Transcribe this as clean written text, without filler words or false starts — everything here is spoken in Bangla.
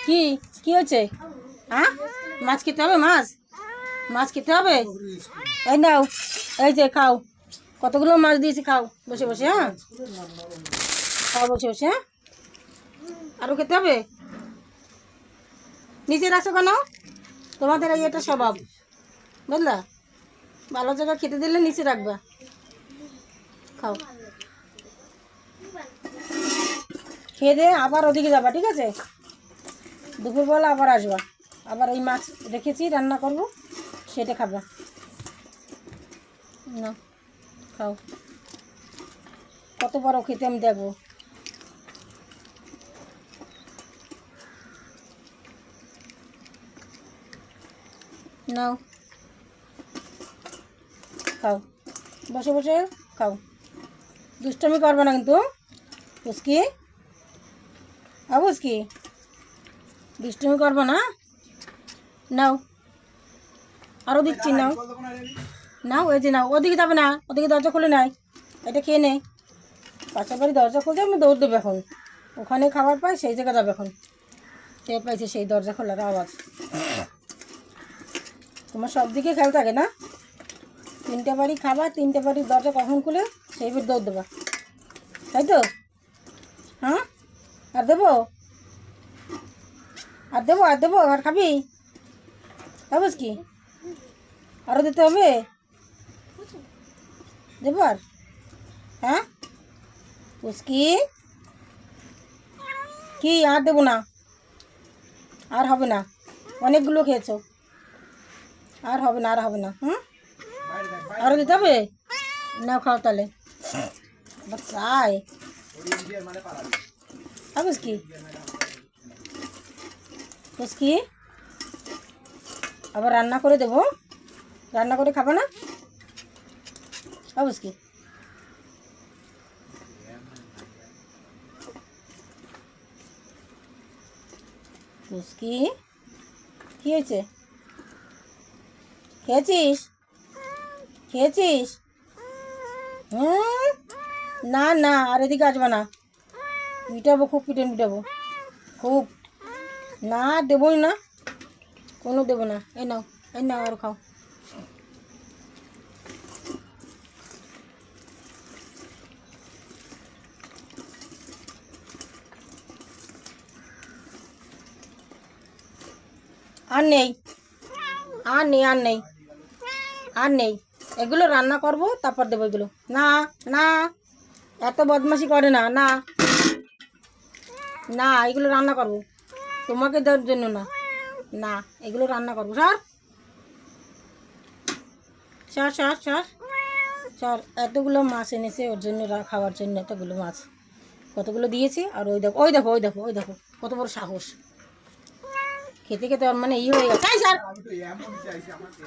কি কি হয়েছে? হ্যাঁ, মাছ খেতে হবে? মাছ খেতে হবে। এই নাও, এই যে খাও, কতগুলো মাছ দিয়েছি, খাও বসে বসে। হ্যাঁ, খাও বসে বসে। হ্যাঁ, আরও খেতে হবে। নিচে রাখছো কেন? তোমাদের এই এটা স্বভাব, বুঝলা? ভালো জায়গা খেতে দিলে নিচে রাখবা। খাও, খেয়ে দিয়ে আবার ওদিকে যাবা, ঠিক আছে? দুপুরবেলা আবার আসবা, আবার ওই মাছ রেখেছি রান্না করবো, সেটা খাবা। না, খাও, কত বড় খেতে আমি দেখবো। নাও, খাও বসে বসে, খাও। দুষ্টমি করবে না কিন্তু, পুচকি। পুচকি, দুষ্টমি করবো না। নাও, আরও দিচ্ছি, নাও নাও, এই যে নাও। ওদিকে যাবে না, ওদিকে দরজা খুলে নাই, এটা খেয়ে নে। পাশের বাড়ি দরজা খুলতে আমি দৌড় দেবো এখন, ওখানে খাবার পাই, সেই জায়গায় যাবে এখন। টের পাইছে সেই দরজা খোলার আওয়াজ। তোমার সব দিকে খেয়াল থাকে না? 3টে বাড়ি খাবার, 3টে বাড়ির দরজা কখন খুলে সেই বিট দৌড় দেবা, তাই তো? হ্যাঁ, আর দেবো, আর দেবো, আর দেবো, আর খাবি? বুঝ কি, আরও দিতে হবে? দেবো আর? হ্যাঁ, পুচকি, কি আর দেবো না? আর হবে না, অনেকগুলো খেয়েছো, আর হবে না, আর হবে না। হুম, আরও দিতে হবে? নাও, খাও তাহলে। চাই বুঝকি, বুঝকি, আবার রান্না করে দেবো, রান্না করে খাবো না? বুঝকি, বুঝকি, কী হয়েছে? খেয়েছিস? খেয়েছিস? হুম, না না, আর এদিকে আসবে না, মিটাবো, খুব পিটন মিটাবো, খুব। না, দেবই না, কোনো দেবো না। এই নাও, এই নাও, আর খাও। আর নেই, আর নেই, আর নেই, আর নেই। এগুলো রান্না করব, তারপর দেবো এগুলো। না না, এত বদমাশি করে না, না না, এগুলো রান্না করব, তোমাকে দেওয়ার জন্য না। না, এগুলো রান্না করবো। সর সর সর সর সর। এতগুলো মাছ এনেছে ওর জন্য, খাওয়ার জন্য এতগুলো মাছ, কতগুলো দিয়েছি। আর ওই দেখো, ওই দেখো, ওই দেখো, ওই দেখো, কত বড় সাহস। খেতে খেতে ওর মানে হয়ে গেছে।